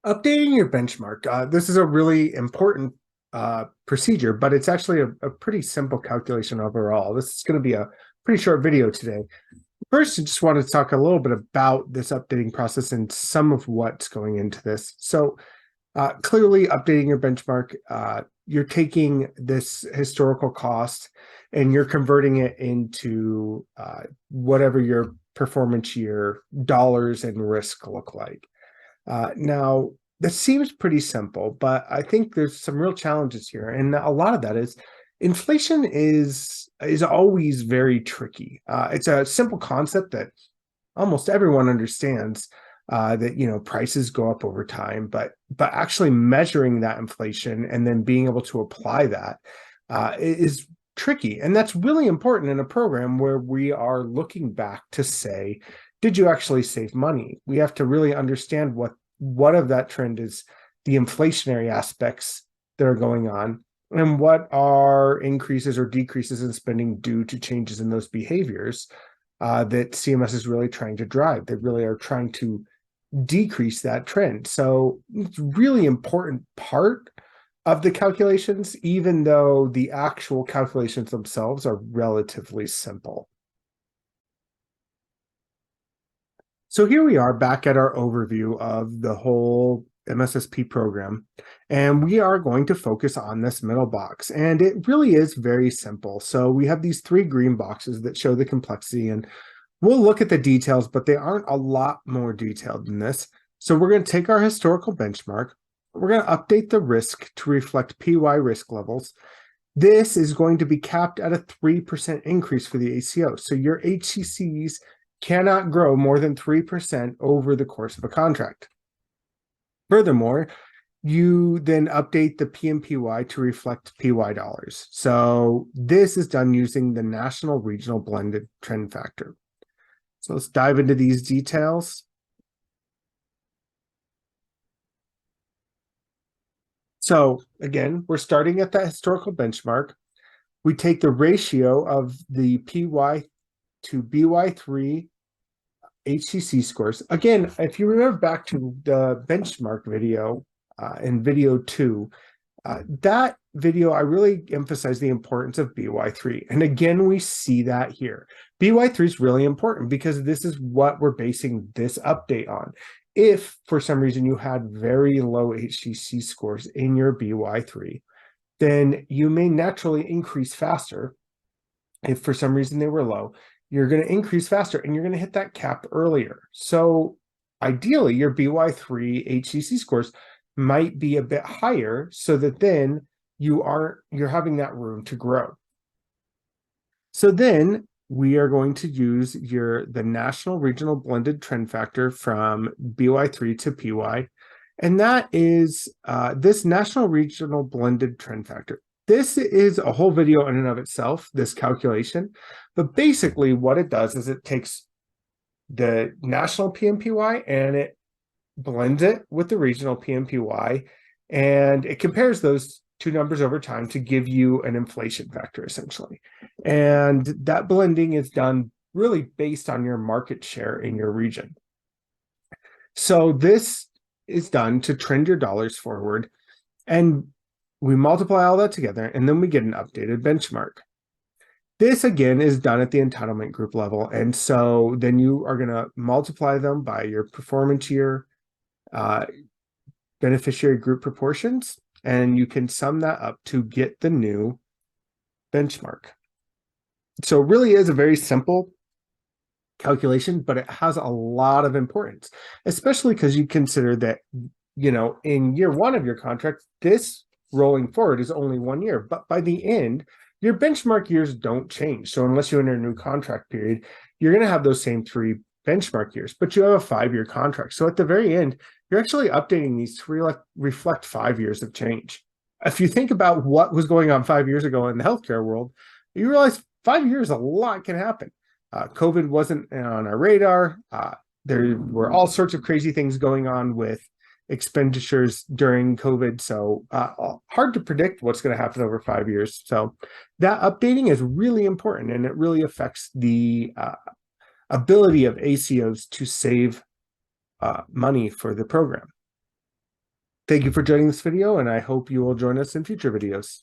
Updating your benchmark. This is a really important procedure, but it's actually a pretty simple calculation overall. This is going to be a pretty short video today. First, I just want to talk a little bit about this updating process and some of what's going into this. So clearly updating your benchmark, you're taking this historical cost and you're converting it into whatever your performance year dollars and risk look like. Now, that seems pretty simple, but I think there's some real challenges here. And a lot of that is inflation is always very tricky. It's a simple concept that almost everyone understands, that prices go up over time, but actually measuring that inflation and then being able to apply that is tricky. And that's really important in a program where we are looking back to say, did you actually save money? We have to really understand what of that trend is the inflationary aspects that are going on, and what are increases or decreases in spending due to changes in those behaviors that CMS is really trying to drive. They really are trying to decrease that trend. So it's a really important part of the calculations, even though the actual calculations themselves are relatively simple. So here we are back at our overview of the whole MSSP program, and we are going to focus on this middle box, and it really is very simple. So we have these three green boxes that show the complexity, and we'll look at the details, but they aren't a lot more detailed than this. So we're going to take our historical benchmark, we're going to update the risk to reflect PY risk levels. This is going to be capped at a 3% increase for the ACO. So your HCCs cannot grow more than 3% over the course of a contract. Furthermore, you then update the PMPY to reflect PY dollars. So this is done using the National Regional Blended Trend Factor. So let's dive into these details. So again, we're starting at that historical benchmark. We take the ratio of the PY to BY3 HCC scores. Again, if you remember back to the benchmark video in video 2, that video, I really emphasize the importance of BY3. And again, we see that here. BY3 is really important because this is what we're basing this update on. If for some reason you had very low HCC scores in your BY3, then you may naturally increase faster. If for some reason they were low, you're going to increase faster and you're going to hit that cap earlier. So ideally, your BY3 HCC scores might be a bit higher so that then you're having that room to grow. So then we are going to use the National Regional Blended Trend Factor from BY3 to PY. And that is this National Regional Blended Trend Factor. This is a whole video in and of itself, this calculation. But basically what it does is it takes the national PMPY and it blends it with the regional PMPY, and it compares those two numbers over time to give you an inflation factor, essentially. And that blending is done really based on your market share in your region. So this is done to trend your dollars forward, and we multiply all that together, and then we get an updated benchmark. This, again, is done at the entitlement group level, and so then you are going to multiply them by your performance year, beneficiary group proportions, and you can sum that up to get the new benchmark. So it really is a very simple calculation, but it has a lot of importance, especially because you consider that, in year one of your contract, this rolling forward is only 1 year, but by the end, your benchmark years don't change. So unless you enter a new contract period, you're going to have those same 3 benchmark years, but you have a 5-year contract. So at the very end, you're actually updating these to reflect 5 years of change. If you think about what was going on 5 years ago in the healthcare world, you realize 5 years, a lot can happen. COVID wasn't on our radar. There were all sorts of crazy things going on with expenditures during COVID. So hard to predict what's going to happen over 5 years. So that updating is really important, and it really affects the ability of ACOs to save money for the program. Thank you for joining this video, and I hope you will join us in future videos.